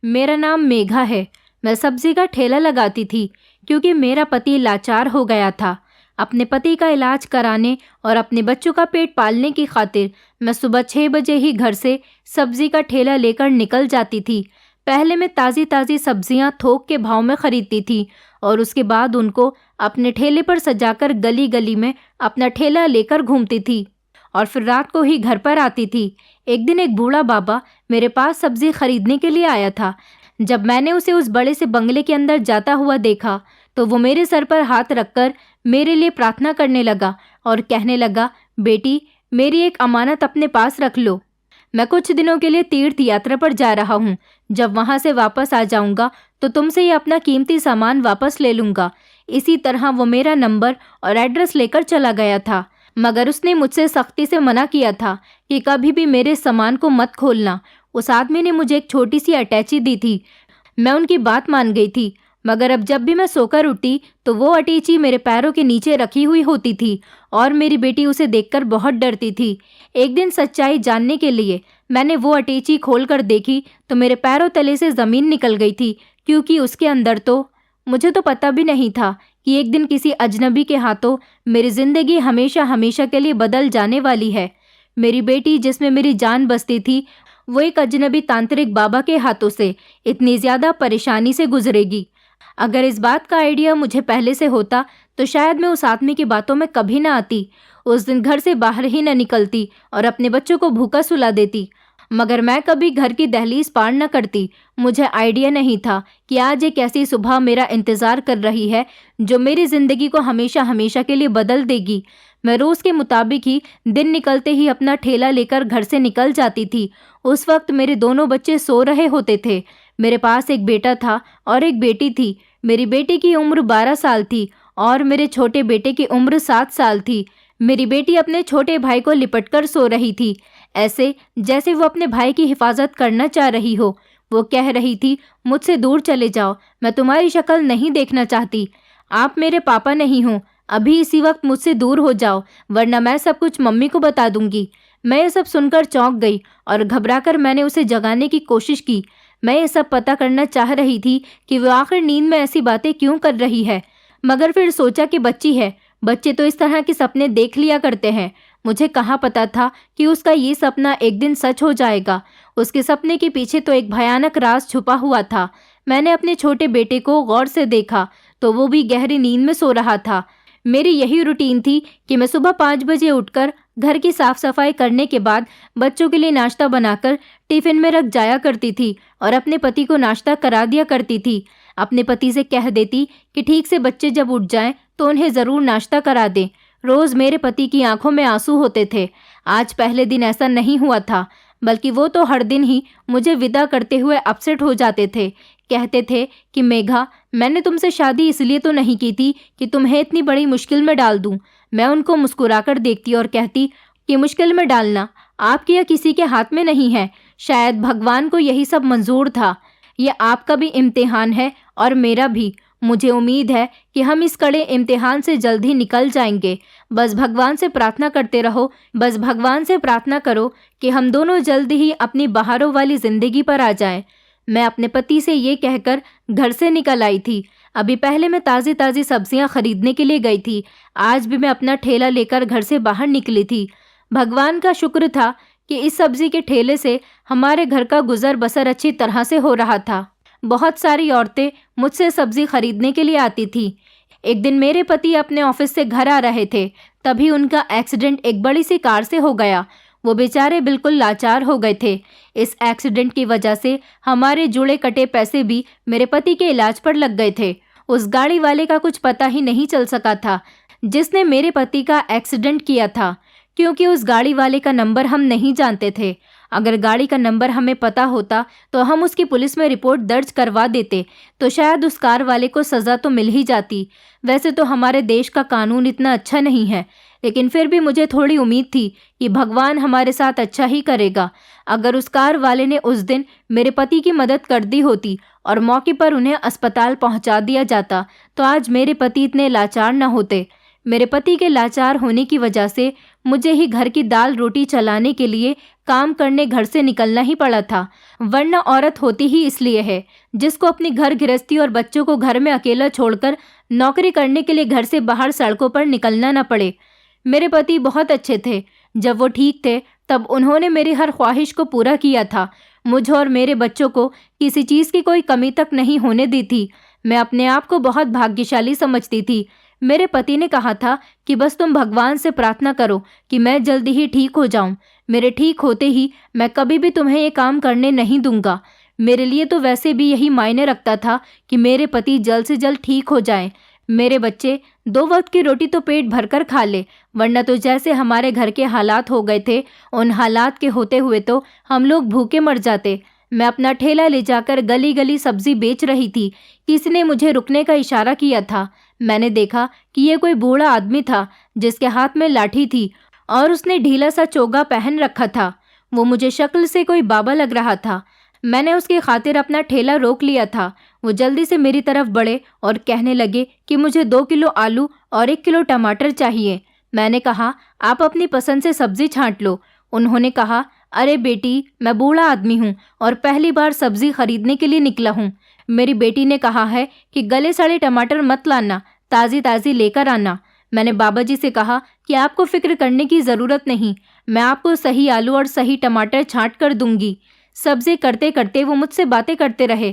मेरा नाम मेघा है। मैं सब्जी का ठेला लगाती थी क्योंकि मेरा पति लाचार हो गया था। अपने पति का इलाज कराने और अपने बच्चों का पेट पालने की खातिर मैं सुबह 6 बजे ही घर से सब्जी का ठेला लेकर निकल जाती थी। पहले मैं ताज़ी ताज़ी सब्जियां थोक के भाव में खरीदती थी और उसके बाद उनको अपने ठेले पर सजाकर गली गली में अपना ठेला लेकर घूमती थी और फिर रात को ही घर पर आती थी। एक दिन एक बूढ़ा बाबा मेरे पास सब्जी खरीदने के लिए आया था। जब मैंने उसे उस बड़े से बंगले के अंदर जाता हुआ देखा तो वो मेरे सर पर हाथ रखकर मेरे लिए प्रार्थना करने लगा और कहने लगा, बेटी, मेरी एक अमानत अपने पास रख लो। मैं कुछ दिनों के लिए तीर्थ यात्रा पर जा रहा हूँ। जब वहाँ से वापस आ जाऊँगा तो तुमसे ये अपना कीमती सामान वापस ले लूँगा। इसी तरह वो मेरा नंबर और एड्रेस लेकर चला गया था, मगर उसने मुझसे सख्ती से मना किया था कि कभी भी मेरे सामान को मत खोलना। उस आदमी ने मुझे एक छोटी सी अटैची दी थी। मैं उनकी बात मान गई थी, मगर अब जब भी मैं सोकर उठी तो वो अटैची मेरे पैरों के नीचे रखी हुई होती थी और मेरी बेटी उसे देखकर बहुत डरती थी। एक दिन सच्चाई जानने के लिए मैंने वो अटैची खोलकर देखी तो मेरे पैरों तले से ज़मीन निकल गई थी, क्योंकि उसके अंदर तो मुझे तो पता भी नहीं था कि एक दिन किसी अजनबी के हाथों मेरी ज़िंदगी हमेशा हमेशा के लिए बदल जाने वाली है। मेरी बेटी, जिसमें मेरी जान बसती थी, वो एक अजनबी तांत्रिक बाबा के हाथों से इतनी ज़्यादा परेशानी से गुजरेगी। अगर इस बात का आइडिया मुझे पहले से होता तो शायद मैं उस आदमी की बातों में कभी ना आती, उस दिन घर से बाहर ही न निकलती और अपने बच्चों को भूखा सुला देती। मगर मैं कभी घर की दहलीज पार न करती। मुझे आइडिया नहीं था कि आज एक ऐसी सुबह मेरा इंतज़ार कर रही है जो मेरी ज़िंदगी को हमेशा हमेशा के लिए बदल देगी। मैं रोज़ के मुताबिक ही दिन निकलते ही अपना ठेला लेकर घर से निकल जाती थी। उस वक्त मेरे दोनों बच्चे सो रहे होते थे। मेरे पास एक बेटा था और एक बेटी थी। मेरी बेटी की उम्र 12 साल थी और मेरे छोटे बेटे की उम्र 7 साल थी। मेरी बेटी अपने छोटे भाई को लिपटकर सो रही थी, ऐसे जैसे वो अपने भाई की हिफाजत करना चाह रही हो। वो कह रही थी, मुझसे दूर चले जाओ, मैं तुम्हारी शक्ल नहीं देखना चाहती। आप मेरे पापा नहीं हो। अभी इसी वक्त मुझसे दूर हो जाओ, वरना मैं सब कुछ मम्मी को बता दूंगी। मैं ये सब सुनकर चौंक गई और घबराकर मैंने उसे जगाने की कोशिश की। मैं ये सब पता करना चाह रही थी कि वो आखिर नींद में ऐसी बातें क्यों कर रही है, मगर फिर सोचा कि बच्ची है, बच्चे तो इस तरह के सपने देख लिया करते हैं। मुझे कहाँ पता था कि उसका ये सपना एक दिन सच हो जाएगा। उसके सपने के पीछे तो एक भयानक राज छुपा हुआ था। मैंने अपने छोटे बेटे को गौर से देखा तो वो भी गहरी नींद में सो रहा था। मेरी यही रूटीन थी कि मैं सुबह 5 बजे उठकर घर की साफ सफाई करने के बाद बच्चों के लिए नाश्ता बनाकर टिफ़िन में रख जाया करती थी और अपने पति को नाश्ता करा दिया करती थी। अपने पति से कह देती कि ठीक से बच्चे जब उठ जाएं तो उन्हें ज़रूर नाश्ता करा दें। रोज़ मेरे पति की आंखों में आंसू होते थे। आज पहले दिन ऐसा नहीं हुआ था, बल्कि वो तो हर दिन ही मुझे विदा करते हुए अपसेट हो जाते थे। कहते थे कि मेघा, मैंने तुमसे शादी इसलिए तो नहीं की थी कि तुम्हें इतनी बड़ी मुश्किल में डाल दूं। मैं उनको मुस्कुराकर देखती और कहती कि मुश्किल में डालना आपके या किसी के हाथ में नहीं है। शायद भगवान को यही सब मंजूर था। ये आपका भी इम्तिहान है और मेरा भी। मुझे उम्मीद है कि हम इस कड़े इम्तिहान से जल्द ही निकल जाएंगे। बस भगवान से प्रार्थना करते रहो। बस भगवान से प्रार्थना करो कि हम दोनों जल्द ही अपनी बहारों वाली ज़िंदगी पर आ जाएं। मैं अपने पति से ये कहकर घर से निकल आई थी। अभी पहले मैं ताज़ी ताज़ी सब्जियां खरीदने के लिए गई थी। आज भी मैं अपना ठेला लेकर घर से बाहर निकली थी। भगवान का शुक्र था कि इस सब्जी के ठेले से हमारे घर का गुजर बसर अच्छी तरह से हो रहा था। बहुत सारी औरतें मुझसे सब्जी खरीदने के लिए आती थी। एक दिन मेरे पति अपने ऑफिस से घर आ रहे थे, तभी उनका एक्सीडेंट एक बड़ी सी कार से हो गया। वो बेचारे बिल्कुल लाचार हो गए थे। इस एक्सीडेंट की वजह से हमारे जुड़े कटे पैसे भी मेरे पति के इलाज पर लग गए थे। उस गाड़ी वाले का कुछ पता ही नहीं चल सका था जिसने मेरे पति का एक्सीडेंट किया था, क्योंकि उस गाड़ी वाले का नंबर हम नहीं जानते थे। अगर गाड़ी का नंबर हमें पता होता तो हम उसकी पुलिस में रिपोर्ट दर्ज करवा देते, तो शायद उस कार वाले को सज़ा तो मिल ही जाती। वैसे तो हमारे देश का कानून इतना अच्छा नहीं है, लेकिन फिर भी मुझे थोड़ी उम्मीद थी कि भगवान हमारे साथ अच्छा ही करेगा। अगर उस कार वाले ने उस दिन मेरे पति की मदद कर दी होती और मौके पर उन्हें अस्पताल पहुंचा दिया जाता तो आज मेरे पति इतने लाचार न होते। मेरे पति के लाचार होने की वजह से मुझे ही घर की दाल रोटी चलाने के लिए काम करने घर से निकलना ही पड़ा था, वरना औरत होती ही इसलिए है जिसको अपनी घर गृहस्थी और बच्चों को घर में अकेला छोड़कर नौकरी करने के लिए घर से बाहर सड़कों पर निकलना न पड़े। मेरे पति बहुत अच्छे थे। जब वो ठीक थे तब उन्होंने मेरी हर ख्वाहिश को पूरा किया था। मुझे और मेरे बच्चों को किसी चीज़ की कोई कमी तक नहीं होने दी थी। मैं अपने आप को बहुत भाग्यशाली समझती थी। मेरे पति ने कहा था कि बस तुम भगवान से प्रार्थना करो कि मैं जल्दी ही ठीक हो जाऊं। मेरे ठीक होते ही मैं कभी भी तुम्हें ये काम करने नहीं दूंगा। मेरे लिए तो वैसे भी यही मायने रखता था कि मेरे पति जल्द से जल्द ठीक हो जाएं। मेरे बच्चे 2 वक्त की रोटी तो पेट भरकर खा ले, वरना तो जैसे हमारे घर के हालात हो गए थे, उन हालात के होते हुए तो हम लोग भूखे मर जाते। मैं अपना ठेला ले जाकर गली गली सब्जी बेच रही थी। किसी ने मुझे रुकने का इशारा किया था। मैंने देखा कि ये कोई बूढ़ा आदमी था जिसके हाथ में लाठी थी और उसने ढीला सा चोगा पहन रखा था। वो मुझे शक्ल से कोई बाबा लग रहा था। मैंने उसकी खातिर अपना ठेला रोक लिया था। वो जल्दी से मेरी तरफ बढ़े और कहने लगे कि मुझे 2 किलो आलू और 1 किलो टमाटर चाहिए। मैंने कहा, आप अपनी पसंद से सब्जी छांट लो। उन्होंने कहा, अरे बेटी, मैं बूढ़ा आदमी हूँ और पहली बार सब्जी खरीदने के लिए निकला हूँ। मेरी बेटी ने कहा है कि गले सड़े टमाटर मत लाना, ताज़ी ताज़ी लेकर आना। मैंने बाबा जी से कहा कि आपको फिक्र करने की ज़रूरत नहीं, मैं आपको सही आलू और सही टमाटर छांट कर दूंगी। सब्जी करते करते वो मुझसे बातें करते रहे।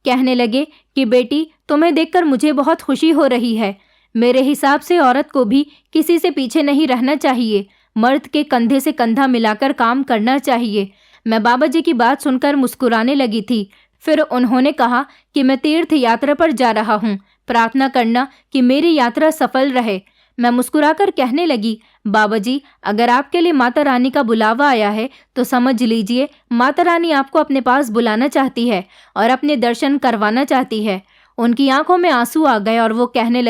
कहने लगे कि बेटी, तुम्हें देखकर मुझे बहुत खुशी हो रही है। मेरे हिसाब से औरत को भी किसी से पीछे नहीं रहना चाहिए, मर्द के कंधे से कंधा मिलाकर काम करना चाहिए। मैं बाबा जी की बात सुनकर मुस्कुराने लगी थी। फिर उन्होंने कहा कि मैं तीर्थ यात्रा पर जा रहा हूँ, प्रार्थना करना कि मेरी यात्रा सफल रहे। मैं मुस्कुराकर कहने लगी, बाबा जी, अगर आपके लिए माता रानी का बुलावा आया है तो समझ लीजिए माता रानी आपको अपने पास बुलाना चाहती है और अपने दर्शन करवाना चाहती है। उनकी आंखों में आंसू आ गए और वो कहने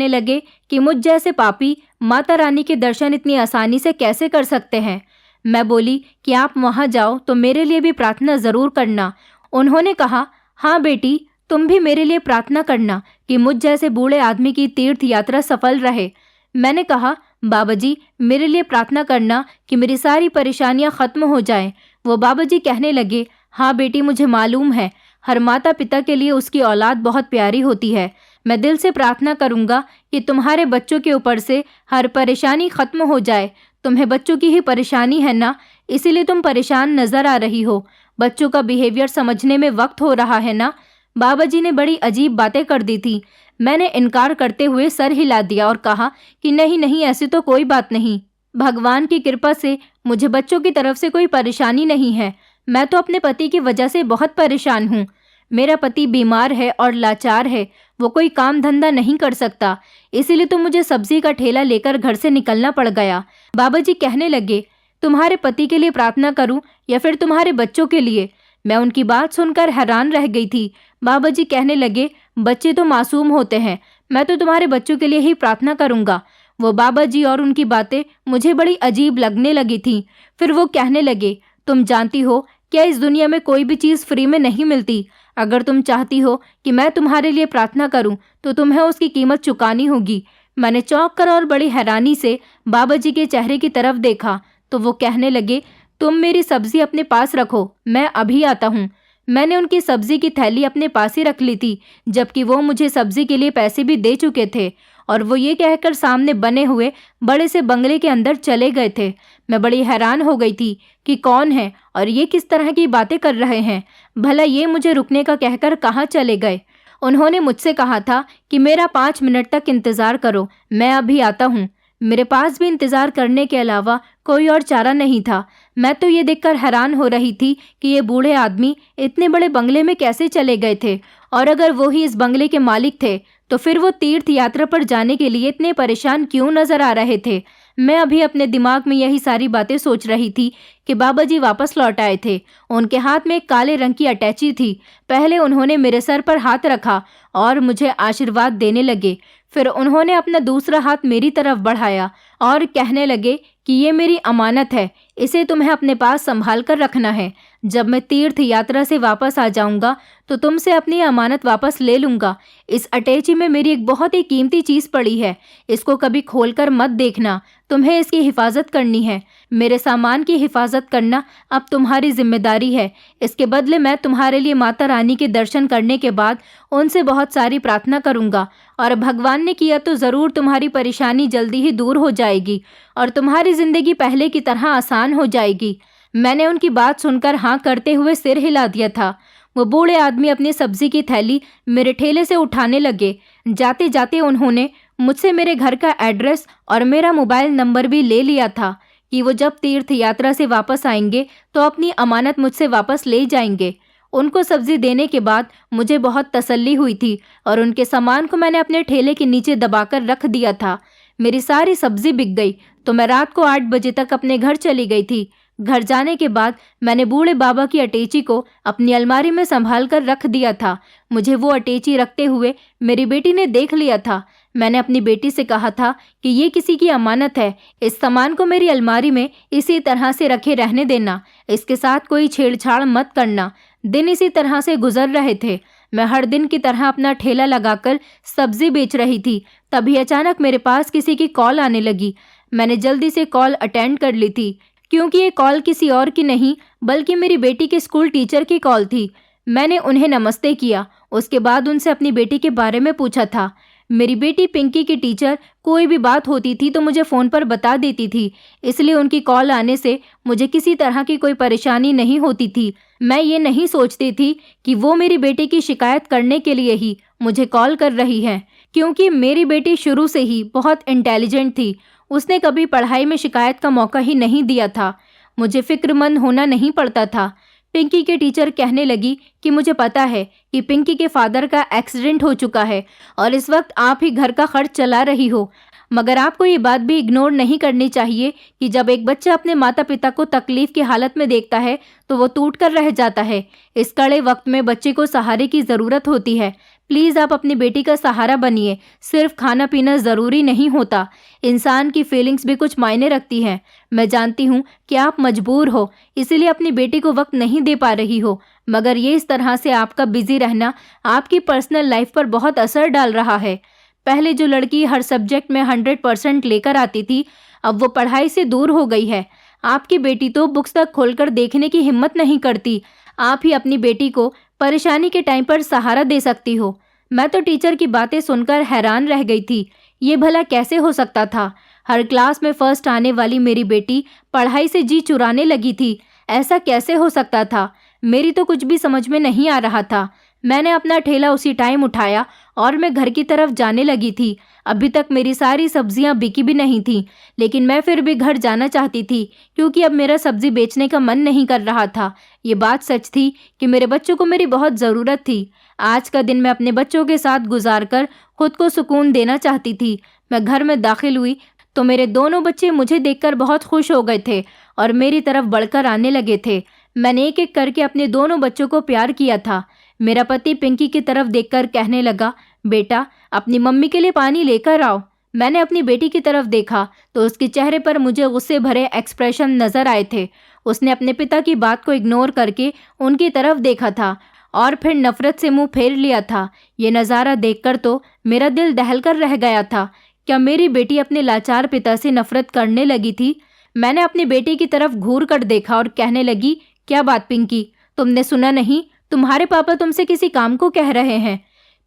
लगे कि मुझ जैसे पापी माता रानी के दर्शन इतनी आसानी से कैसे कर सकते हैं। मैं बोली कि आप वहाँ जाओ तो मेरे लिए भी प्रार्थना ज़रूर करना। उन्होंने कहा, हाँ बेटी, तुम भी मेरे लिए प्रार्थना करना कि मुझ जैसे बूढ़े आदमी की तीर्थ यात्रा सफल रहे। मैंने कहा, बाबा जी, मेरे लिए प्रार्थना करना कि मेरी सारी परेशानियां खत्म हो जाएं। वो बाबा जी कहने लगे, हाँ बेटी, मुझे मालूम है हर माता पिता के लिए उसकी औलाद बहुत प्यारी होती है। मैं दिल से प्रार्थना करूंगा कि तुम्हारे बच्चों के ऊपर से हर परेशानी खत्म हो जाए। तुम्हें बच्चों की ही परेशानी है ना, इसीलिए तुम परेशान नजर आ रही हो। बच्चों का बिहेवियर समझने में वक्त हो रहा है ना। बाबा जी ने बड़ी अजीब बातें कर दी थी। मैंने इनकार करते हुए सर हिला दिया और कहा कि नहीं नहीं, ऐसी तो कोई बात नहीं। भगवान की कृपा से मुझे बच्चों की तरफ से कोई परेशानी नहीं है। मैं तो अपने पति की वजह से बहुत परेशान हूँ। मेरा पति बीमार है और लाचार है, वो कोई काम धंधा नहीं कर सकता, इसीलिए तो मुझे सब्जी का ठेला लेकर घर से निकलना पड़ गया। बाबा जी कहने लगे, तुम्हारे पति के लिए प्रार्थना करूं या फिर तुम्हारे बच्चों के लिए? मैं उनकी बात सुनकर हैरान रह गई थी। बाबा जी कहने लगे, बच्चे तो मासूम होते हैं, मैं तो तुम्हारे बच्चों के लिए ही प्रार्थना करूंगा। वो बाबा जी और उनकी बातें मुझे बड़ी अजीब लगने लगी थी। फिर वो कहने लगे, तुम जानती हो क्या इस दुनिया में कोई भी चीज़ फ्री में नहीं मिलती। अगर तुम चाहती हो कि मैं तुम्हारे लिए प्रार्थना करूं तो तुम्हें उसकी कीमत चुकानी होगी। मैंने चौंक कर और बड़ी हैरानी से बाबा जी के चेहरे की तरफ देखा तो वो कहने लगे, तुम मेरी सब्जी अपने पास रखो, मैं अभी आता हूँ। मैंने उनकी सब्जी की थैली अपने पास ही रख ली थी, जबकि वो मुझे सब्जी के लिए पैसे भी दे चुके थे और वो ये कहकर सामने बने हुए बड़े से बंगले के अंदर चले गए थे। मैं बड़ी हैरान हो गई थी कि कौन है और ये किस तरह की बातें कर रहे हैं। भला ये मुझे रुकने का कहकर कहाँ चले गए? उन्होंने मुझसे कहा था कि मेरा 5 मिनट तक इंतज़ार करो, मैं अभी आता हूँ। मेरे पास भी इंतज़ार करने के अलावा कोई और चारा नहीं था। मैं तो ये देखकर हैरान हो रही थी कि ये बूढ़े आदमी इतने बड़े बंगले में कैसे चले गए थे, और अगर वो ही इस बंगले के मालिक थे तो फिर वो तीर्थ यात्रा पर जाने के लिए इतने परेशान क्यों नजर आ रहे थे। मैं अभी अपने दिमाग में यही सारी बातें सोच रही थी कि बाबा जी वापस लौट आए थे। उनके हाथ में एक काले रंग की अटैची थी। पहले उन्होंने मेरे सर पर हाथ रखा और मुझे आशीर्वाद देने लगे। फिर उन्होंने अपना दूसरा हाथ मेरी तरफ बढ़ाया और कहने लगे कि ये मेरी अमानत है, इसे तुम्हें अपने पास संभाल कर रखना है। जब मैं तीर्थ यात्रा से वापस आ जाऊंगा तो तुमसे अपनी अमानत वापस ले लूंगा। इस अटैची में मेरी एक बहुत ही कीमती चीज़ पड़ी है, इसको कभी खोलकर मत देखना, तुम्हें इसकी हिफाजत करनी है। मेरे सामान की हिफाजत करना अब तुम्हारी जिम्मेदारी है। इसके बदले मैं तुम्हारे लिए माता रानी के दर्शन करने के बाद उनसे बहुत सारी प्रार्थना करूंगा, और भगवान ने किया तो ज़रूर तुम्हारी परेशानी जल्दी ही दूर हो जाएगी और तुम्हारी ज़िंदगी पहले की तरह आसान हो जाएगी। मैंने उनकी बात सुनकर हाँ करते हुए सिर हिला दिया था। वो बूढ़े आदमी अपनी सब्जी की थैली मेरे ठेले से उठाने लगे। जाते जाते उन्होंने मुझसे मेरे घर का एड्रेस और मेरा मोबाइल नंबर भी ले लिया था कि वो जब तीर्थ यात्रा से वापस आएंगे तो अपनी अमानत मुझसे वापस ले जाएंगे। उनको सब्जी देने के बाद मुझे बहुत तसल्ली हुई थी और उनके सामान को मैंने अपने ठेले के नीचे दबाकर रख दिया था। मेरी सारी सब्जी बिक गई तो मैं रात को 8 बजे तक अपने घर चली गई थी। घर जाने के बाद मैंने बूढ़े बाबा की अटैची को अपनी अलमारी में संभाल कर रख दिया था। मुझे वो अटैची रखते हुए मेरी बेटी ने देख लिया था। मैंने अपनी बेटी से कहा था कि ये किसी की अमानत है, इस सामान को मेरी अलमारी में इसी तरह से रखे रहने देना, इसके साथ कोई छेड़छाड़ मत करना। दिन इसी तरह से गुजर रहे थे। मैं हर दिन की तरह अपना ठेला लगाकर सब्जी बेच रही थी। तभी अचानक मेरे पास किसी की कॉल आने लगी। मैंने जल्दी से कॉल अटेंड कर ली थी क्योंकि ये कॉल किसी और की नहीं बल्कि मेरी बेटी के स्कूल टीचर की कॉल थी। मैंने उन्हें नमस्ते किया, उसके बाद उनसे अपनी बेटी के बारे में पूछा था। मेरी बेटी पिंकी की टीचर कोई भी बात होती थी तो मुझे फ़ोन पर बता देती थी, इसलिए उनकी कॉल आने से मुझे किसी तरह की कोई परेशानी नहीं होती थी। मैं ये नहीं सोचती थी कि वो मेरी बेटी की शिकायत करने के लिए ही मुझे कॉल कर रही है, क्योंकि मेरी बेटी शुरू से ही बहुत इंटेलिजेंट थी। उसने कभी पढ़ाई में शिकायत का मौका ही नहीं दिया था। मुझे फिक्रमंद होना नहीं पड़ता था। पिंकी के टीचर कहने लगी कि मुझे पता है कि पिंकी के फादर का एक्सीडेंट हो चुका है और इस वक्त आप ही घर का खर्च चला रही हो, मगर आपको ये बात भी इग्नोर नहीं करनी चाहिए कि जब एक बच्चा अपने माता पिता को तकलीफ की हालत में देखता है तो वो टूट कर रह जाता है। इस कड़े वक्त में बच्चे को सहारे की ज़रूरत होती है। प्लीज़ आप अपनी बेटी का सहारा बनिए। सिर्फ खाना पीना ज़रूरी नहीं होता, इंसान की फीलिंग्स भी कुछ मायने रखती हैं। मैं जानती हूँ कि आप मजबूर हो, इसीलिए अपनी बेटी को वक्त नहीं दे पा रही हो, मगर ये इस तरह से आपका बिजी रहना आपकी पर्सनल लाइफ पर बहुत असर डाल रहा है। पहले जो लड़की हर सब्जेक्ट में 100% लेकर आती थी, अब वो पढ़ाई से दूर हो गई है। आपकी बेटी तो बुक्स तक खोलकर देखने की हिम्मत नहीं करती। आप ही अपनी बेटी को परेशानी के टाइम पर सहारा दे सकती हो। मैं तो टीचर की बातें सुनकर हैरान रह गई थी। ये भला कैसे हो सकता था? हर क्लास में फर्स्ट आने वाली मेरी बेटी पढ़ाई से जी चुराने लगी थी। ऐसा कैसे हो सकता था? मेरी तो कुछ भी समझ में नहीं आ रहा था। मैंने अपना ठेला उसी टाइम उठाया और मैं घर की तरफ जाने लगी थी। अभी तक मेरी सारी सब्जियां बिकी भी नहीं थीं, लेकिन मैं फिर भी घर जाना चाहती थी क्योंकि अब मेरा सब्जी बेचने का मन नहीं कर रहा था। ये बात सच थी कि मेरे बच्चों को मेरी बहुत ज़रूरत थी। आज का दिन मैं अपने बच्चों के साथ गुजार कर खुद को सुकून देना चाहती थी। मैं घर में दाखिल हुई तो मेरे दोनों बच्चे मुझे देखकर बहुत खुश हो गए थे और मेरी तरफ बढ़कर आने लगे थे। मैंने एक एक करके अपने दोनों बच्चों को प्यार किया था। मेरा पति पिंकी की तरफ देखकर कहने लगा, बेटा अपनी मम्मी के लिए पानी लेकर आओ। मैंने अपनी बेटी की तरफ देखा तो उसके चेहरे पर मुझे गुस्से भरे एक्सप्रेशन नजर आए थे। उसने अपने पिता की बात को इग्नोर करके उनकी तरफ देखा था और फिर नफरत से मुंह फेर लिया था। ये नज़ारा देखकर तो मेरा दिल दहलकर रह गया था। क्या मेरी बेटी अपने लाचार पिता से नफरत करने लगी थी? मैंने अपनी बेटी की तरफ घूर कर देखा और कहने लगी, क्या बात पिंकी, तुमने सुना नहीं? तुम्हारे पापा तुमसे किसी काम को कह रहे हैं।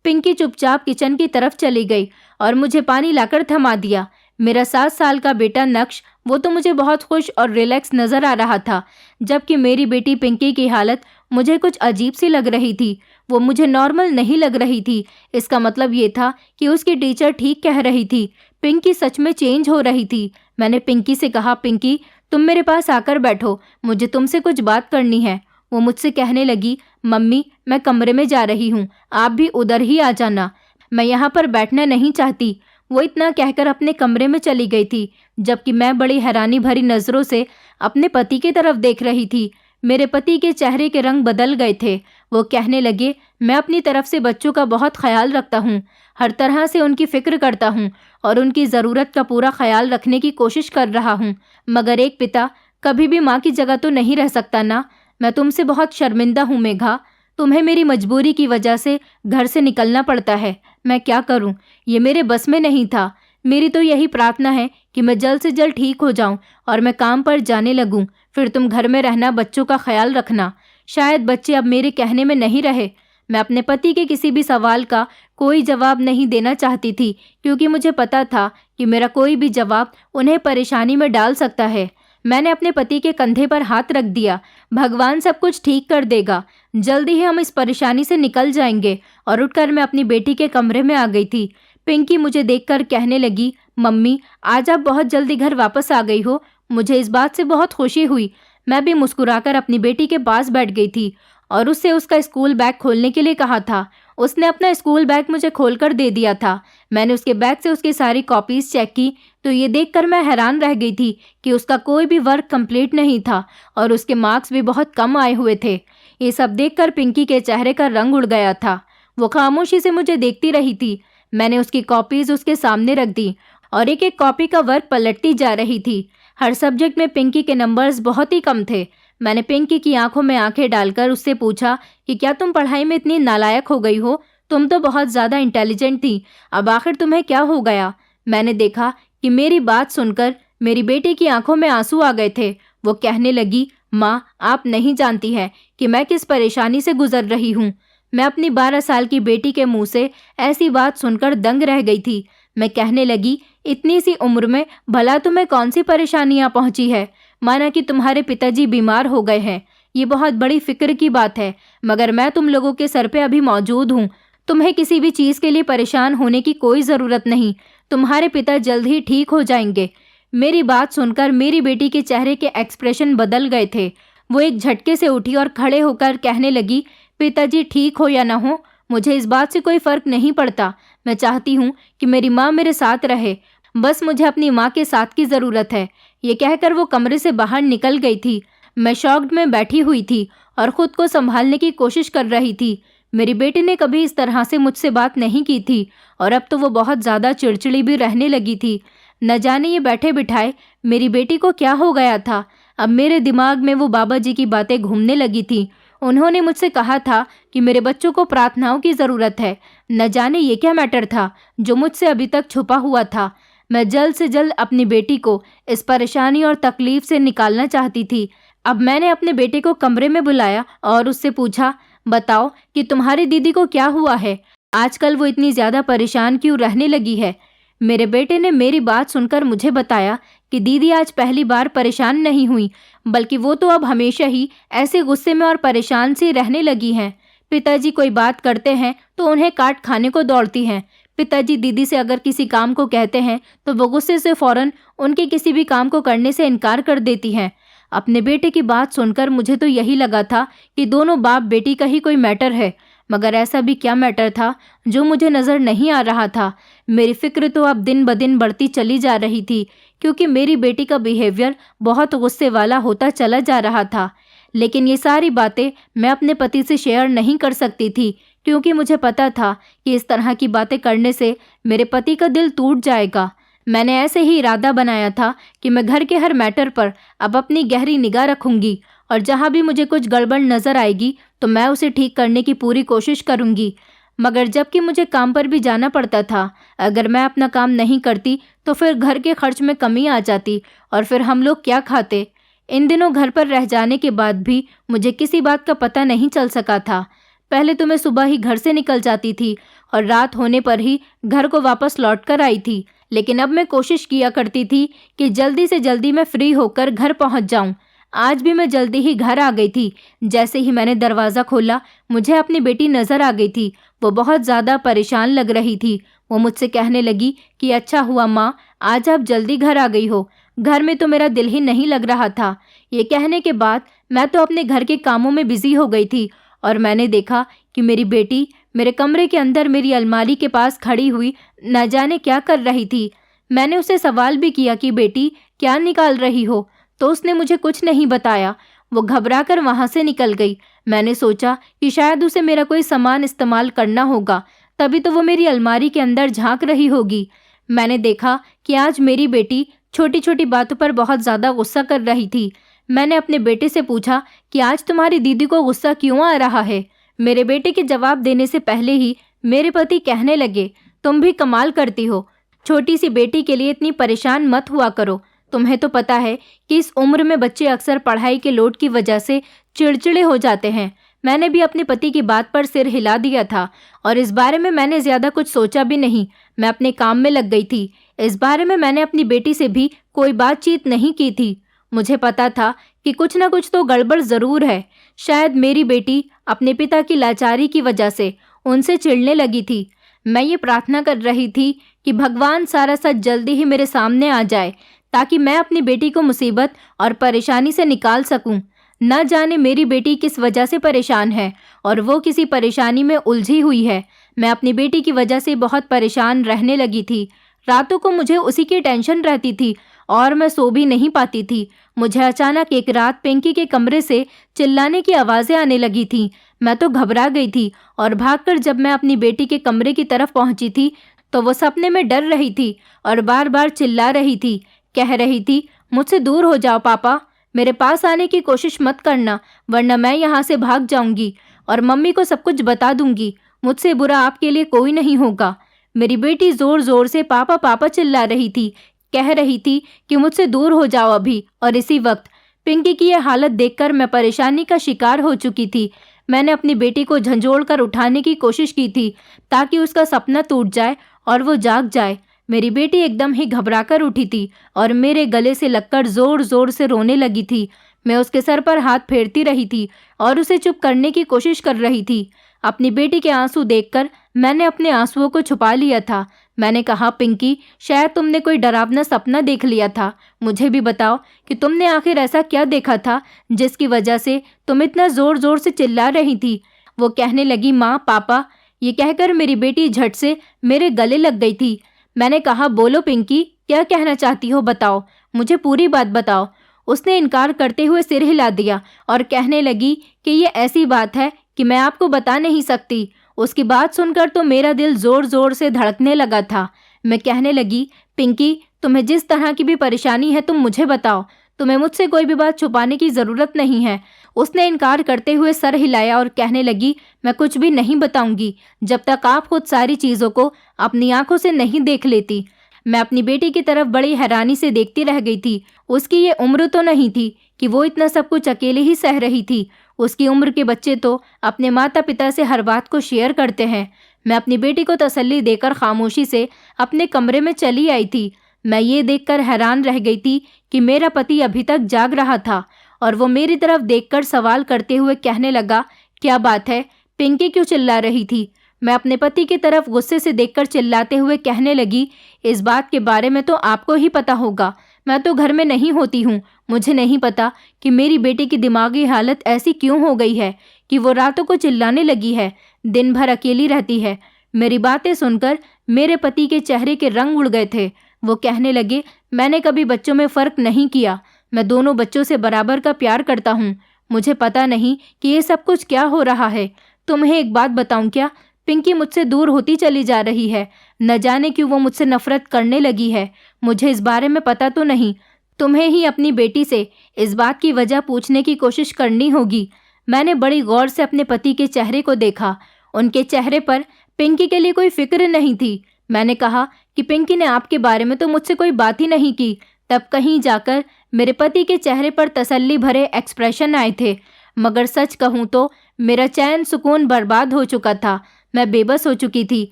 पिंकी चुपचाप किचन की तरफ चली गई और मुझे पानी लाकर थमा दिया। मेरा 7 साल का बेटा नक्श, वो तो मुझे बहुत खुश और रिलैक्स नज़र आ रहा था, जबकि मेरी बेटी पिंकी की हालत मुझे कुछ अजीब सी लग रही थी। वो मुझे नॉर्मल नहीं लग रही थी। इसका मतलब ये था कि उसकी टीचर ठीक कह रही थी, पिंकी सच में चेंज हो रही थी। मैंने पिंकी से कहा, पिंकी तुम मेरे पास आकर बैठो, मुझे तुमसे कुछ बात करनी है। वो मुझसे कहने लगी, मम्मी मैं कमरे में जा रही हूँ, आप भी उधर ही आ जाना, मैं यहाँ पर बैठना नहीं चाहती। वो इतना कहकर अपने कमरे में चली गई थी, जबकि मैं बड़ी हैरानी भरी नज़रों से अपने पति की तरफ देख रही थी। मेरे पति के चेहरे के रंग बदल गए थे। वो कहने लगे, मैं अपनी तरफ से बच्चों का बहुत ख्याल रखता हूँ, हर तरह से उनकी फ़िक्र करता हूँ और उनकी ज़रूरत का पूरा ख्याल रखने की कोशिश कर रहा हूँ, मगर एक पिता कभी भी माँ की जगह तो नहीं रह सकता ना। मैं तुमसे बहुत शर्मिंदा हूँ मेघा। तुम्हें मेरी मजबूरी की वजह से घर से निकलना पड़ता है। मैं क्या करूँ, ये मेरे बस में नहीं था। मेरी तो यही प्रार्थना है कि मैं जल्द से जल्द ठीक हो जाऊं और मैं काम पर जाने लगूं। फिर तुम घर में रहना, बच्चों का ख्याल रखना। शायद बच्चे अब मेरे कहने में नहीं रहे। मैं अपने पति के किसी भी सवाल का कोई जवाब नहीं देना चाहती थी, क्योंकि मुझे पता था कि मेरा कोई भी जवाब उन्हें परेशानी में डाल सकता है। मैंने अपने पति के कंधे पर हाथ रख दिया। भगवान सब कुछ ठीक कर देगा। जल्दी ही हम इस परेशानी से निकल जाएंगे। और उठकर मैं अपनी बेटी के कमरे में आ गई थी। पिंकी मुझे देखकर कहने लगी, मम्मी आज आप बहुत जल्दी घर वापस आ गई हो। मुझे इस बात से बहुत खुशी हुई। मैं भी मुस्कुराकर अपनी बेटी के पास बैठ गई थी और उससे उसका स्कूल बैग खोलने के लिए कहा था। उसने अपना स्कूल बैग मुझे खोलकर दे दिया था। मैंने उसके बैग से उसकी सारी कॉपीज चेक की तो ये देखकर मैं हैरान रह गई थी कि उसका कोई भी वर्क कंप्लीट नहीं था और उसके मार्क्स भी बहुत कम आए हुए थे। ये सब देखकर पिंकी के चेहरे का रंग उड़ गया था। वो खामोशी से मुझे देखती रही थी। मैंने उसकी कॉपीज उसके सामने रख दी और एक एक कॉपी का वर्क पलटती जा रही थी। हर सब्जेक्ट में पिंकी के नंबर्स बहुत ही कम थे। मैंने पिंकी की आंखों में आंखें डालकर उससे पूछा कि क्या तुम पढ़ाई में इतनी नालायक हो गई हो? तुम तो बहुत ज़्यादा इंटेलिजेंट थी, अब आखिर तुम्हें क्या हो गया? मैंने देखा कि मेरी बात सुनकर मेरी बेटी की आंखों में आंसू आ गए थे। वो कहने लगी, माँ आप नहीं जानती हैं कि मैं किस परेशानी से गुजर रही हूँ। मैं अपनी 12 साल की बेटी के मुंह से ऐसी बात सुनकर दंग रह गई थी। मैं कहने लगी, इतनी सी उम्र में भला तुम्हें कौन सी परेशानियां पहुंची है? माना कि तुम्हारे पिताजी बीमार हो गए हैं, ये बहुत बड़ी फिक्र की बात है, मगर मैं तुम लोगों के सर पे अभी मौजूद हूँ। तुम्हें किसी भी चीज़ के लिए परेशान होने की कोई ज़रूरत नहीं। तुम्हारे पिता जल्द ही ठीक हो जाएंगे। मेरी बात सुनकर मेरी बेटी के चेहरे के एक्सप्रेशन बदल गए थे। वो एक झटके से उठी और खड़े होकर कहने लगी, पिताजी ठीक हो या ना हो, मुझे इस बात से कोई फ़र्क नहीं पड़ता। मैं चाहती हूँ कि मेरी माँ मेरे साथ रहे। बस मुझे अपनी माँ के साथ की ज़रूरत है। ये कहकर वो कमरे से बाहर निकल गई थी। मैं शॉक्ड में बैठी हुई थी और ख़ुद को संभालने की कोशिश कर रही थी। मेरी बेटी ने कभी इस तरह से मुझसे बात नहीं की थी और अब तो वो बहुत ज़्यादा चिड़चिड़ी भी रहने लगी थी। न जाने ये बैठे बिठाए मेरी बेटी को क्या हो गया था। अब मेरे दिमाग में वो बाबा जी की बातें घूमने लगी थी। उन्होंने मुझसे कहा था कि मेरे बच्चों को प्रार्थनाओं की ज़रूरत है। न जाने ये क्या मैटर था जो मुझसे अभी तक छुपा हुआ था। मैं जल्द से जल्द अपनी बेटी को इस परेशानी और तकलीफ से निकालना चाहती थी। अब मैंने अपने बेटे को कमरे में बुलाया और उससे पूछा, बताओ कि तुम्हारी दीदी को क्या हुआ है? आजकल वो इतनी ज़्यादा परेशान क्यों रहने लगी है? मेरे बेटे ने मेरी बात सुनकर मुझे बताया कि दीदी आज पहली बार परेशान नहीं हुई, बल्कि वो तो अब हमेशा ही ऐसे गुस्से में और परेशान सी रहने लगी हैं। पिताजी कोई बात करते हैं तो उन्हें काट खाने को दौड़ती हैं। पिताजी दीदी से अगर किसी काम को कहते हैं तो वो गुस्से से फौरन उनके किसी भी काम को करने से इनकार कर देती हैं। अपने बेटे की बात सुनकर मुझे तो यही लगा था कि दोनों बाप बेटी का ही कोई मैटर है, मगर ऐसा भी क्या मैटर था जो मुझे नज़र नहीं आ रहा था। मेरी फिक्र तो अब दिन ब दिन बढ़ती चली जा रही थी, क्योंकि मेरी बेटी का बिहेवियर बहुत गुस्से वाला होता चला जा रहा था। लेकिन ये सारी बातें मैं अपने पति से शेयर नहीं कर सकती थी, क्योंकि मुझे पता था कि इस तरह की बातें करने से मेरे पति का दिल टूट जाएगा। मैंने ऐसे ही इरादा बनाया था कि मैं घर के हर मैटर पर अब अपनी गहरी निगाह रखूंगी और जहाँ भी मुझे कुछ गड़बड़ नज़र आएगी तो मैं उसे ठीक करने की पूरी कोशिश करूंगी। मगर जबकि मुझे काम पर भी जाना पड़ता था, अगर मैं अपना काम नहीं करती तो फिर घर के खर्च में कमी आ जाती और फिर हम लोग क्या खाते। इन दिनों घर पर रह जाने के बाद भी मुझे किसी बात का पता नहीं चल सका था। पहले तो मैं सुबह ही घर से निकल जाती थी और रात होने पर ही घर को वापस लौट कर आई थी, लेकिन अब मैं कोशिश किया करती थी कि जल्दी से जल्दी मैं फ्री होकर घर पहुंच जाऊं। आज भी मैं जल्दी ही घर आ गई थी। जैसे ही मैंने दरवाज़ा खोला मुझे अपनी बेटी नज़र आ गई थी। वो बहुत ज़्यादा परेशान लग रही थी। वो मुझसे कहने लगी कि अच्छा हुआ माँ, आज आप जल्दी घर आ गई हो, घर में तो मेरा दिल ही नहीं लग रहा था। ये कहने के बाद मैं तो अपने घर के कामों में बिजी हो गई थी और मैंने देखा कि मेरी बेटी मेरे कमरे के अंदर मेरी अलमारी के पास खड़ी हुई न जाने क्या कर रही थी। मैंने उसे सवाल भी किया कि बेटी क्या निकाल रही हो, तो उसने मुझे कुछ नहीं बताया। वो घबरा कर वहाँ से निकल गई। मैंने सोचा कि शायद उसे मेरा कोई सामान इस्तेमाल करना होगा, तभी तो वो मेरी अलमारी के अंदर झांक रही होगी। मैंने देखा कि आज मेरी बेटी छोटी छोटी बातों पर बहुत ज़्यादा गुस्सा कर रही थी। मैंने अपने बेटे से पूछा कि आज तुम्हारी दीदी को गुस्सा क्यों आ रहा है। मेरे बेटे के जवाब देने से पहले ही मेरे पति कहने लगे, तुम भी कमाल करती हो, छोटी सी बेटी के लिए इतनी परेशान मत हुआ करो। तुम्हें तो पता है कि इस उम्र में बच्चे अक्सर पढ़ाई के लोड की वजह से चिड़चिड़े हो जाते हैं। मैंने भी अपने पति की बात पर सिर हिला दिया था और इस बारे में मैंने ज़्यादा कुछ सोचा भी नहीं। मैं अपने काम में लग गई थी। इस बारे में मैंने अपनी बेटी से भी कोई बातचीत नहीं की थी। मुझे पता था कि कुछ ना कुछ तो गड़बड़ ज़रूर है। शायद मेरी बेटी अपने पिता की लाचारी की वजह से उनसे चिढ़ने लगी थी। मैं ये प्रार्थना कर रही थी कि भगवान सारा सच जल्दी ही मेरे सामने आ जाए ताकि मैं अपनी बेटी को मुसीबत और परेशानी से निकाल सकूं। न जाने मेरी बेटी किस वजह से परेशान है और वो किसी परेशानी में उलझी हुई है। मैं अपनी बेटी की वजह से बहुत परेशान रहने लगी थी। रातों को मुझे उसी की टेंशन रहती थी और मैं सो भी नहीं पाती थी। मुझे अचानक एक रात पिंकी के कमरे से चिल्लाने की आवाज़ें आने लगी थीं। मैं तो घबरा गई थी और भागकर जब मैं अपनी बेटी के कमरे की तरफ पहुंची थी तो वो सपने में डर रही थी और बार बार चिल्ला रही थी। कह रही थी, मुझसे दूर हो जाओ पापा, मेरे पास आने की कोशिश मत करना वरना मैं यहाँ से भाग जाऊंगी और मम्मी को सब कुछ बता दूंगी। मुझसे बुरा आपके लिए कोई नहीं होगा। मेरी बेटी जोर जोर से पापा पापा चिल्ला रही थी, कह रही थी कि मुझसे दूर हो जाओ अभी। और इसी वक्त पिंकी की यह हालत देखकर मैं परेशानी का शिकार हो चुकी थी। मैंने अपनी बेटी को झंझोड़ कर उठाने की कोशिश की थी ताकि उसका सपना टूट जाए और वो जाग जाए। मेरी बेटी एकदम ही घबराकर उठी थी और मेरे गले से लगकर जोर जोर से रोने लगी थी। मैं उसके सर पर हाथ फेरती रही थी और उसे चुप करने की कोशिश कर रही थी। अपनी बेटी के आंसू देखकर मैंने अपने आंसुओं को छुपा लिया था। मैंने कहा, पिंकी, शायद तुमने कोई डरावना सपना देख लिया था। मुझे भी बताओ कि तुमने आखिर ऐसा क्या देखा था जिसकी वजह से तुम इतना जोर जोर से चिल्ला रही थी। वो कहने लगी, माँ, पापा। ये कहकर मेरी बेटी झट से मेरे गले लग गई थी। मैंने कहा, बोलो पिंकी, क्या कहना चाहती हो, बताओ, मुझे पूरी बात बताओ। उसने इनकार करते हुए सिर हिला दिया और कहने लगी कि ये ऐसी बात है कि मैं आपको बता नहीं सकती। उसकी बात सुनकर तो मेरा दिल जोर जोर से धड़कने लगा था। मैं कहने लगी, पिंकी, तुम्हें जिस तरह की भी परेशानी है तुम मुझे बताओ, तुम्हें मुझसे कोई भी बात छुपाने की ज़रूरत नहीं है। उसने इनकार करते हुए सर हिलाया और कहने लगी, मैं कुछ भी नहीं बताऊंगी जब तक आप खुद सारी चीज़ों को अपनी आंखों से नहीं देख लेती। मैं अपनी बेटी की तरफ बड़ी हैरानी से देखती रह गई थी। उसकी ये उम्र तो नहीं थी कि वो इतना सब कुछ अकेले ही सह रही थी। उसकी उम्र के बच्चे तो अपने माता पिता से हर बात को शेयर करते हैं। मैं अपनी बेटी को तसल्ली देकर खामोशी से अपने कमरे में चली आई थी। मैं ये देखकर हैरान रह गई थी कि मेरा पति अभी तक जाग रहा था और वो मेरी तरफ देखकर सवाल करते हुए कहने लगा, क्या बात है, पिंकी क्यों चिल्ला रही थी। मैं अपने पति की तरफ गुस्से से देखकर चिल्लाते हुए कहने लगी, इस बात के बारे में तो आपको ही पता होगा, मैं तो घर में नहीं होती हूँ। मुझे नहीं पता कि मेरी बेटी की दिमागी हालत ऐसी क्यों हो गई है कि वो रातों को चिल्लाने लगी है, दिन भर अकेली रहती है। मेरी बातें सुनकर मेरे पति के चेहरे के रंग उड़ गए थे। वो कहने लगे, मैंने कभी बच्चों में फ़र्क नहीं किया, मैं दोनों बच्चों से बराबर का प्यार करता हूँ। मुझे पता नहीं कि ये सब कुछ क्या हो रहा है। तुम्हें एक बात बताऊँ क्या, पिंकी मुझसे दूर होती चली जा रही है। न जाने क्यों वो मुझसे नफरत करने लगी है। मुझे इस बारे में पता तो नहीं। तुम्हें ही अपनी बेटी से इस बात की वजह पूछने की कोशिश करनी होगी। मैंने बड़ी गौर से अपने पति के चेहरे को देखा। उनके चेहरे पर पिंकी के लिए कोई फिक्र नहीं थी। मैंने कहा कि पिंकी ने आपके बारे में तो मुझसे कोई बात ही नहीं की। तब कहीं जाकर मेरे पति के चेहरे पर तसल्ली भरे एक्सप्रेशन आए थे। मगर सच कहूँ तो मेरा चैन सुकून बर्बाद हो चुका था। मैं बेबस हो चुकी थी।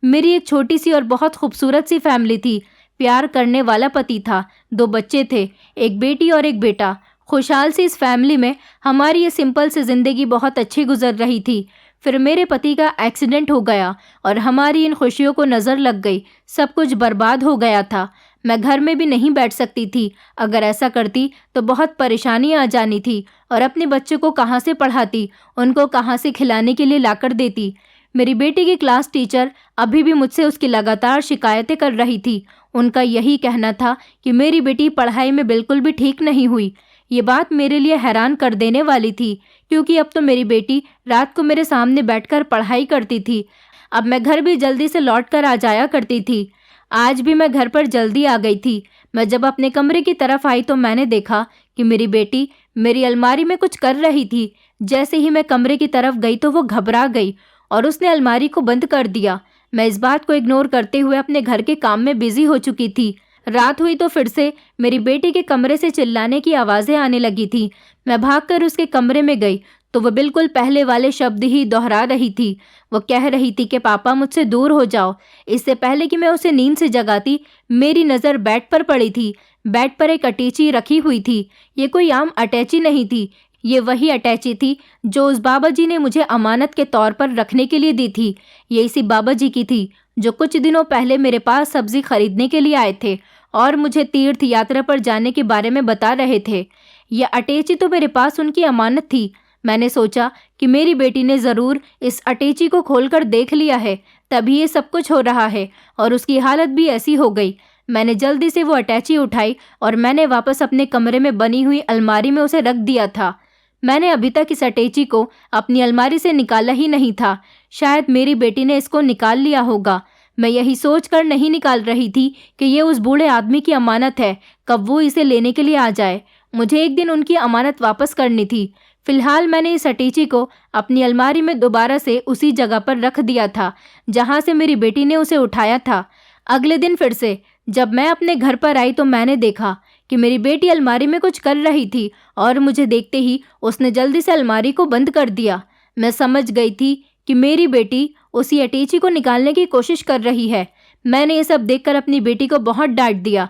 मेरी एक छोटी सी और बहुत खूबसूरत सी फैमिली थी। प्यार करने वाला पति था, 2 बच्चे थे, एक बेटी और एक बेटा। खुशहाल सी इस फैमिली में हमारी ये सिंपल सी ज़िंदगी बहुत अच्छी गुजर रही थी। फिर मेरे पति का एक्सीडेंट हो गया और हमारी इन खुशियों को नज़र लग गई। सब कुछ बर्बाद हो गया था। मैं घर में भी नहीं बैठ सकती थी। अगर ऐसा करती तो बहुत परेशानी आ जानी थी और अपने बच्चों को कहाँ से पढ़ाती, उनको कहाँ से खिलाने के लिए लाकर देती। मेरी बेटी की क्लास टीचर अभी भी मुझसे उसकी लगातार शिकायतें कर रही थी। उनका यही कहना था कि मेरी बेटी पढ़ाई में बिल्कुल भी ठीक नहीं हुई। ये बात मेरे लिए हैरान कर देने वाली थी क्योंकि अब तो मेरी बेटी रात को मेरे सामने बैठकर पढ़ाई करती थी। अब मैं घर भी जल्दी से लौट कर आ जाया करती थी। आज भी मैं घर पर जल्दी आ गई थी। मैं जब अपने कमरे की तरफ आई तो मैंने देखा कि मेरी बेटी मेरी अलमारी में कुछ कर रही थी। जैसे ही मैं कमरे की तरफ गई तो वो घबरा गई और उसने अलमारी को बंद कर दिया। मैं इस बात को इग्नोर करते हुए अपने घर के काम में बिजी हो चुकी थी। रात हुई तो फिर से मेरी बेटी के कमरे से चिल्लाने की आवाज़ें आने लगी थी। मैं भागकर उसके कमरे में गई तो वह बिल्कुल पहले वाले शब्द ही दोहरा रही थी। वो कह रही थी कि पापा मुझसे दूर हो जाओ। इससे पहले कि मैं उसे नींद से जगाती, मेरी नज़र बेड पर पड़ी थी। बेड पर एक अटैची रखी हुई थी। ये कोई आम अटैची नहीं थी, ये वही अटैची थी जो उस बाबा जी ने मुझे अमानत के तौर पर रखने के लिए दी थी। ये इसी बाबा जी की थी जो कुछ दिनों पहले मेरे पास सब्जी खरीदने के लिए आए थे और मुझे तीर्थ यात्रा पर जाने के बारे में बता रहे थे। यह अटैची तो मेरे पास उनकी अमानत थी। मैंने सोचा कि मेरी बेटी ने ज़रूर इस अटैची को खोलकर देख लिया है, तभी ये सब कुछ हो रहा है और उसकी हालत भी ऐसी हो गई। मैंने जल्दी से वो अटैची उठाई और मैंने वापस अपने कमरे में बनी हुई अलमारी में उसे रख दिया था। मैंने अभी तक इस अटैची को अपनी अलमारी से निकाला ही नहीं था। शायद मेरी बेटी ने इसको निकाल लिया होगा। मैं यही सोचकर नहीं निकाल रही थी कि ये उस बूढ़े आदमी की अमानत है, कब वो इसे लेने के लिए आ जाए। मुझे एक दिन उनकी अमानत वापस करनी थी। फिलहाल मैंने इस अटैची को अपनी अलमारी में दोबारा से उसी जगह पर रख दिया था जहाँ से मेरी बेटी ने उसे उठाया था। अगले दिन फिर से जब मैं अपने घर पर आई तो मैंने देखा कि मेरी बेटी अलमारी में कुछ कर रही थी और मुझे देखते ही उसने जल्दी से अलमारी को बंद कर दिया। मैं समझ गई थी कि मेरी बेटी उसी अटैची को निकालने की कोशिश कर रही है। मैंने ये सब देखकर अपनी बेटी को बहुत डांट दिया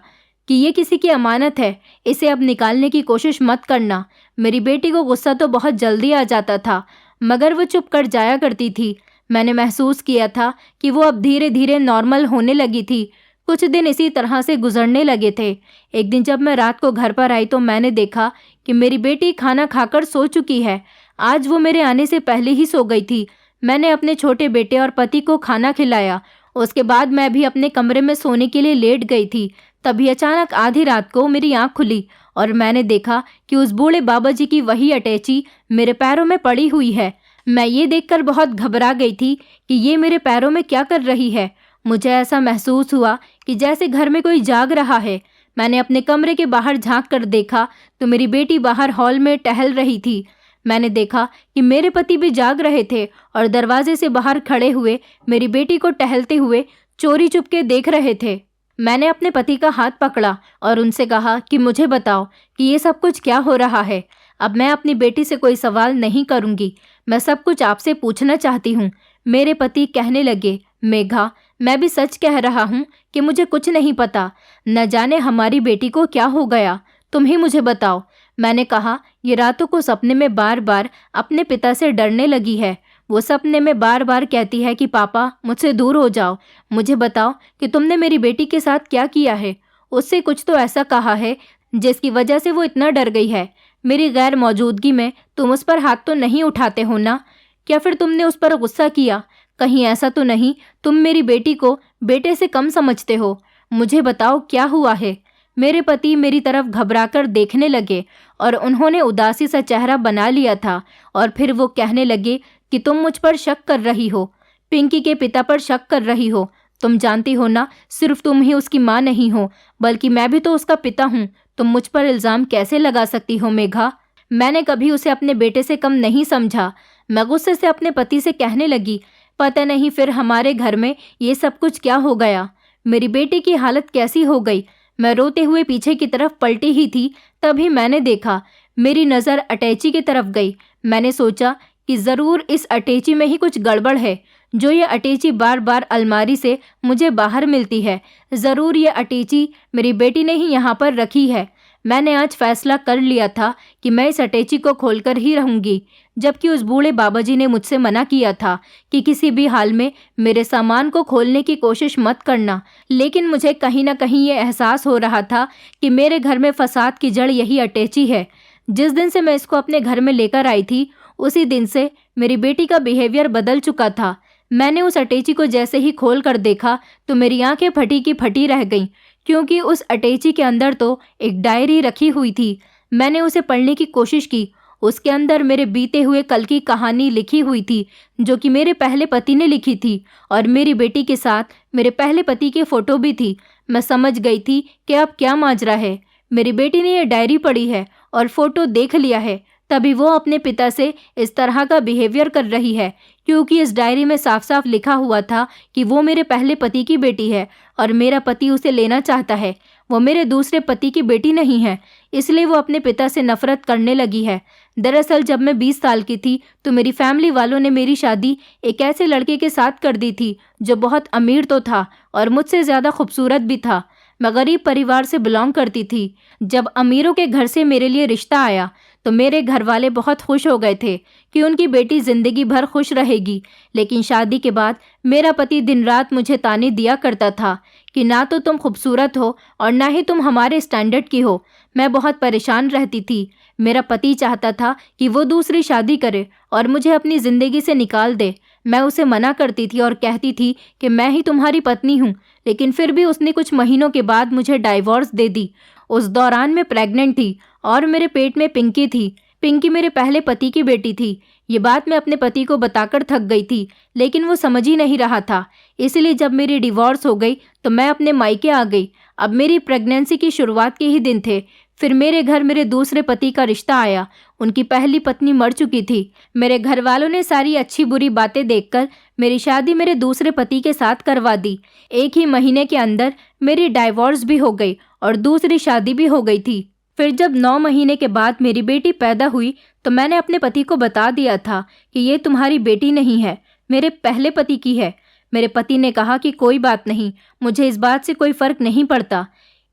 कि ये किसी की अमानत है, इसे अब निकालने की कोशिश मत करना। मेरी बेटी को गुस्सा तो बहुत जल्दी आ जाता था, मगर वो चुप कर जाया करती थी। मैंने महसूस किया था कि वो अब धीरे धीरे नॉर्मल होने लगी थी। कुछ दिन इसी तरह से गुजरने लगे थे। एक दिन जब मैं रात को घर पर आई तो मैंने देखा कि मेरी बेटी खाना खाकर सो चुकी है। आज वो मेरे आने से पहले ही सो गई थी। मैंने अपने छोटे बेटे और पति को खाना खिलाया। उसके बाद मैं भी अपने कमरे में सोने के लिए लेट गई थी। तभी अचानक आधी रात को मेरी आंख खुली और मैंने देखा कि उस बूढ़े बाबा जी की वही अटैची मेरे पैरों में पड़ी हुई है। मैं ये देखकर बहुत घबरा गई थी कि ये मेरे पैरों में क्या कर रही है। मुझे ऐसा महसूस हुआ कि जैसे घर में कोई जाग रहा है। मैंने अपने कमरे के बाहर झांक कर देखा तो मेरी बेटी बाहर हॉल में टहल रही थी। मैंने देखा कि मेरे पति भी जाग रहे थे और दरवाजे से बाहर खड़े हुए मेरी बेटी को टहलते हुए चोरी चुपके देख रहे थे। मैंने अपने पति का हाथ पकड़ा और उनसे कहा कि मुझे बताओ कि ये सब कुछ क्या हो रहा है। अब मैं अपनी बेटी से कोई सवाल नहीं करूंगी, मैं सब कुछ आपसे पूछना चाहती हूँ। मेरे पति कहने लगे, मेघा, मैं भी सच कह रहा हूँ कि मुझे कुछ नहीं पता। न जाने हमारी बेटी को क्या हो गया, तुम ही मुझे बताओ। मैंने कहा, ये रातों को सपने में बार बार अपने पिता से डरने लगी है। वो सपने में बार बार कहती है कि पापा मुझसे दूर हो जाओ। मुझे बताओ कि तुमने मेरी बेटी के साथ क्या किया है। उससे कुछ तो ऐसा कहा है जिसकी वजह से वो इतना डर गई है। मेरी गैर मौजूदगी में तुम उस पर हाथ तो नहीं उठाते हो ना? क्या फिर तुमने उस पर गुस्सा किया? कहीं ऐसा तो नहीं तुम मेरी बेटी को बेटे से कम समझते हो? मुझे बताओ क्या हुआ है। मेरे पति मेरी तरफ घबराकर देखने लगे और उन्होंने उदासी सा चेहरा बना लिया था और फिर वो कहने लगे कि तुम मुझ पर शक कर रही हो, पिंकी के पिता पर शक कर रही हो। तुम जानती हो ना, सिर्फ तुम ही उसकी माँ नहीं हो बल्कि मैं भी तो उसका पिता हूँ। तुम मुझ पर इल्ज़ाम कैसे लगा सकती हो मेघा? मैंने कभी उसे अपने बेटे से कम नहीं समझा। मैं गुस्से से अपने पति से कहने लगी, पता नहीं फिर हमारे घर में ये सब कुछ क्या हो गया। मेरी बेटी की हालत कैसी हो गई। मैं रोते हुए पीछे की तरफ पलटी ही थी, तभी मैंने देखा मेरी नज़र अटैची की तरफ गई। मैंने सोचा कि ज़रूर इस अटैची में ही कुछ गड़बड़ है, जो ये अटैची बार बार अलमारी से मुझे बाहर मिलती है। ज़रूर ये अटैची मेरी बेटी ने ही यहाँ पर रखी है। मैंने आज फैसला कर लिया था कि मैं इस अटैची को खोलकर ही रहूँगी, जबकि उस बूढ़े बाबा जी ने मुझसे मना किया था कि किसी भी हाल में मेरे सामान को खोलने की कोशिश मत करना। लेकिन मुझे कहीं ना कहीं ये एहसास हो रहा था कि मेरे घर में फसाद की जड़ यही अटैची है। जिस दिन से मैं इसको अपने घर में लेकर आई थी, उसी दिन से मेरी बेटी का बिहेवियर बदल चुका था। मैंने उस अटैची को जैसे ही खोल कर देखा तो मेरी आंखें फटी की फटी रह गईं, क्योंकि उस अटैची के अंदर तो एक डायरी रखी हुई थी। मैंने उसे पढ़ने की कोशिश की। उसके अंदर मेरे बीते हुए कल की कहानी लिखी हुई थी, जो कि मेरे पहले पति ने लिखी थी, और मेरी बेटी के साथ मेरे पहले पति की फ़ोटो भी थी। मैं समझ गई थी कि अब क्या माजरा है। मेरी बेटी ने यह डायरी पढ़ी है और फ़ोटो देख लिया है, तभी वो अपने पिता से इस तरह का बिहेवियर कर रही है, क्योंकि इस डायरी में साफ साफ लिखा हुआ था कि वो मेरे पहले पति की बेटी है और मेरा पति उसे लेना चाहता है। वो मेरे दूसरे पति की बेटी नहीं है, इसलिए वो अपने पिता से नफरत करने लगी है। दरअसल जब मैं 20 साल की थी तो मेरी फैमिली वालों ने मेरी शादी एक ऐसे लड़के के साथ कर दी थी जो बहुत अमीर तो था और मुझसे ज़्यादा खूबसूरत भी था। मैं गरीब परिवार से बिलोंग करती थी। जब अमीरों के घर से मेरे लिए रिश्ता आया तो मेरे घर वाले बहुत खुश हो गए थे कि उनकी बेटी ज़िंदगी भर खुश रहेगी। लेकिन शादी के बाद मेरा पति दिन रात मुझे ताने दिया करता था कि ना तो तुम खूबसूरत हो और ना ही तुम हमारे स्टैंडर्ड की हो। मैं बहुत परेशान रहती थी। मेरा पति चाहता था कि वो दूसरी शादी करे और मुझे अपनी ज़िंदगी से निकाल दे। मैं उसे मना करती थी और कहती थी कि मैं ही तुम्हारी पत्नी हूँ, लेकिन फिर भी उसने कुछ महीनों के बाद मुझे डाइवोर्स दे दी। उस दौरान मैं प्रेग्नेंट थी और मेरे पेट में पिंकी थी। पिंकी मेरे पहले पति की बेटी थी। ये बात मैं अपने पति को बताकर थक गई थी, लेकिन वो समझ ही नहीं रहा था। इसलिए जब मेरी डिवोर्स हो गई तो मैं अपने मायके आ गई। अब मेरी प्रेगनेंसी की शुरुआत के ही दिन थे। फिर मेरे घर मेरे दूसरे पति का रिश्ता आया। उनकी पहली पत्नी मर चुकी थी। मेरे घर वालों ने सारी अच्छी बुरी बातें देखकर मेरी शादी मेरे दूसरे पति के साथ करवा दी। एक ही महीने के अंदर मेरी डाइवोर्स भी हो गई और दूसरी शादी भी हो गई थी। फिर जब 9 महीने के बाद मेरी बेटी पैदा हुई तो मैंने अपने पति को बता दिया था कि ये तुम्हारी बेटी नहीं है, मेरे पहले पति की है। मेरे पति ने कहा कि कोई बात नहीं, मुझे इस बात से कोई फ़र्क नहीं पड़ता,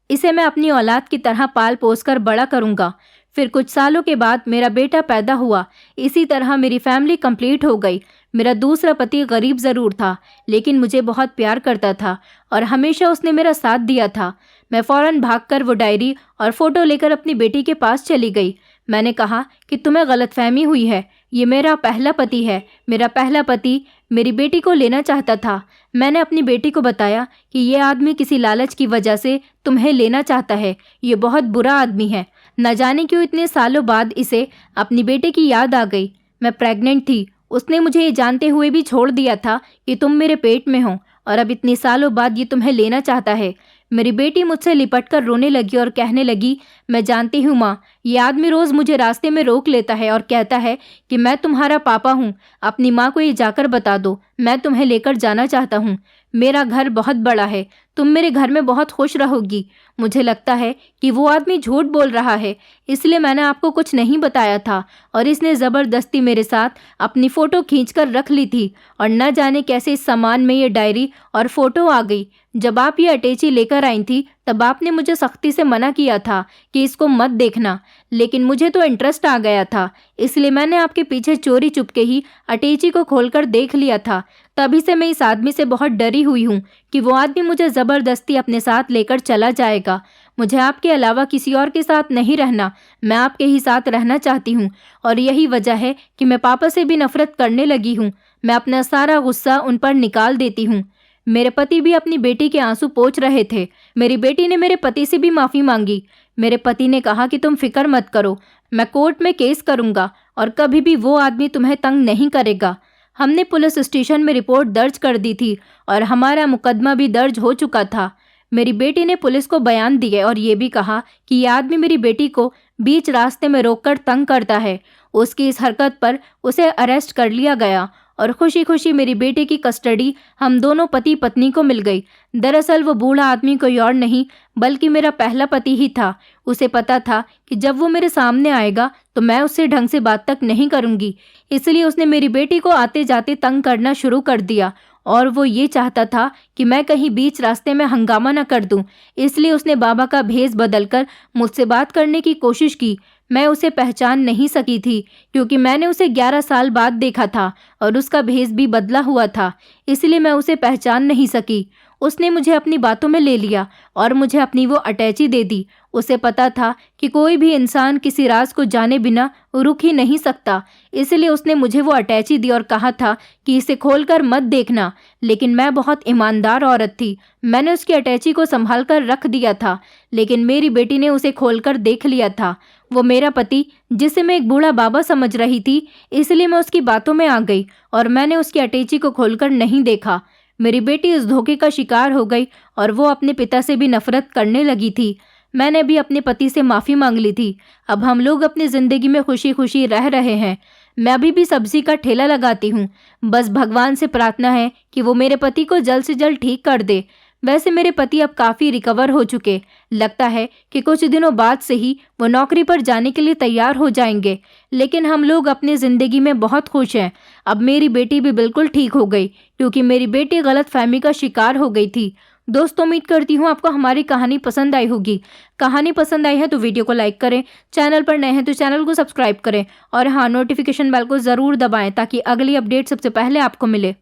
इसे मैं अपनी औलाद की तरह पाल पोस कर बड़ा करूँगा। फिर कुछ सालों के बाद मेरा बेटा पैदा हुआ। इसी तरह मेरी फैमिली कंप्लीट हो गई। मेरा दूसरा पति गरीब ज़रूर था, लेकिन मुझे बहुत प्यार करता था और हमेशा उसने मेरा साथ दिया था। मैं फ़ौरन भागकर वो डायरी और फ़ोटो लेकर अपनी बेटी के पास चली गई। मैंने कहा कि तुम्हें गलतफहमी हुई है, ये मेरा पहला पति है। मेरा पहला पति मेरी बेटी को लेना चाहता था। मैंने अपनी बेटी को बताया कि ये आदमी किसी लालच की वजह से तुम्हें लेना चाहता है। ये बहुत बुरा आदमी है। न जाने क्यों इतने सालों बाद इसे अपनी बेटे की याद आ गई। मैं प्रेग्नेंट थी। उसने मुझे ये जानते हुए भी छोड़ दिया था कि तुम मेरे पेट में हो और अब इतने सालों बाद ये तुम्हें लेना चाहता है। मेरी बेटी मुझसे लिपटकर रोने लगी और कहने लगी, मैं जानती हूँ माँ, ये आदमी रोज़ मुझे रास्ते में रोक लेता है और कहता है कि मैं तुम्हारा पापा हूँ। अपनी माँ को ये जाकर बता दो, मैं तुम्हें लेकर जाना चाहता हूँ। मेरा घर बहुत बड़ा है, तुम मेरे घर में बहुत खुश रहोगी। मुझे लगता है कि वो आदमी झूठ बोल रहा है, इसलिए मैंने आपको कुछ नहीं बताया था और इसने ज़बरदस्ती मेरे साथ अपनी फ़ोटो खींचकर रख ली थी और न जाने कैसे इस सामान में ये डायरी और फ़ोटो आ गई। जब आप ये अटैची लेकर आई थी तब आपने मुझे सख्ती से मना किया था कि इसको मत देखना, लेकिन मुझे तो इंटरेस्ट आ गया था, इसलिए मैंने आपके पीछे चोरी चुपके ही अटैची को खोलकर देख लिया था। तभी से मैं इस आदमी से बहुत डरी हुई हूँ कि वो आदमी मुझे ज़बरदस्ती अपने साथ लेकर चला जाएगा। मुझे आपके अलावा किसी और के साथ नहीं रहना, मैं आपके ही साथ रहना चाहती हूँ और यही वजह है कि मैं पापा से भी नफरत करने लगी हूँ। मैं अपना सारा गुस्सा उन पर निकाल देती हूँ। मेरे पति भी अपनी बेटी के आंसू पोंछ रहे थे। मेरी बेटी ने मेरे पति से भी माफ़ी मांगी। मेरे पति ने कहा कि तुम फिक्र मत करो, मैं कोर्ट में केस करूँगा और कभी भी वो आदमी तुम्हें तंग नहीं करेगा। हमने पुलिस स्टेशन में रिपोर्ट दर्ज कर दी थी और हमारा मुकदमा भी दर्ज हो चुका था। मेरी बेटी ने पुलिस को बयान दिए और ये भी कहा कि ये आदमी मेरी बेटी को बीच रास्ते में रोककर तंग करता है। उसकी इस हरकत पर उसे अरेस्ट कर लिया गया और खुशी खुशी मेरी बेटे की कस्टडी हम दोनों पति पत्नी को मिल गई। दरअसल वो बूढ़ा आदमी कोई और नहीं बल्कि मेरा पहला पति ही था। उसे पता था कि जब वो मेरे सामने आएगा तो मैं उससे ढंग से बात तक नहीं करूँगी, इसलिए उसने मेरी बेटी को आते जाते तंग करना शुरू कर दिया और वो ये चाहता था कि मैं कहीं बीच रास्ते में हंगामा न कर दूं। इसलिए उसने बाबा का भेष बदलकर मुझसे बात करने की कोशिश की। मैं उसे पहचान नहीं सकी थी क्योंकि मैंने उसे 11 साल बाद देखा था और उसका भेष भी बदला हुआ था, इसलिए मैं उसे पहचान नहीं सकी। उसने मुझे अपनी बातों में ले लिया और मुझे अपनी वो अटैची दे दी। उसे पता था कि कोई भी इंसान किसी राज को जाने बिना रुक ही नहीं सकता, इसलिए उसने मुझे वो अटैची दी और कहा था कि इसे खोलकर मत देखना। लेकिन मैं बहुत ईमानदार औरत थी। मैंने उसकी अटैची को संभाल कर रख दिया था, लेकिन मेरी बेटी ने उसे खोलकर देख लिया था। वो मेरा पति, जिसे मैं एक बूढ़ा बाबा समझ रही थी, इसलिए मैं उसकी बातों में आ गई और मैंने उसकी अटैची को खोलकर नहीं देखा। मेरी बेटी इस धोखे का शिकार हो गई और वो अपने पिता से भी नफरत करने लगी थी। मैंने भी अपने पति से माफ़ी मांग ली थी। अब हम लोग अपनी ज़िंदगी में खुशी खुशी रह रहे हैं। मैं अभी भी सब्जी का ठेला लगाती हूँ। बस भगवान से प्रार्थना है कि वो मेरे पति को जल्द से जल्द ठीक कर दे। वैसे मेरे पति अब काफ़ी रिकवर हो चुके। लगता है कि कुछ दिनों बाद से ही वो नौकरी पर जाने के लिए तैयार हो जाएंगे। लेकिन हम लोग अपनी ज़िंदगी में बहुत खुश हैं। अब मेरी बेटी भी बिल्कुल ठीक हो गई, क्योंकि मेरी बेटी गलतफहमी का शिकार हो गई थी। दोस्तों, उम्मीद करती हूँ आपको हमारी कहानी पसंद आई होगी। कहानी पसंद आई है तो वीडियो को लाइक करें, चैनल पर नए हैं तो चैनल को सब्सक्राइब करें और हाँ, नोटिफिकेशन बेल को ज़रूर दबाएं ताकि अगली अपडेट सबसे पहले आपको मिले।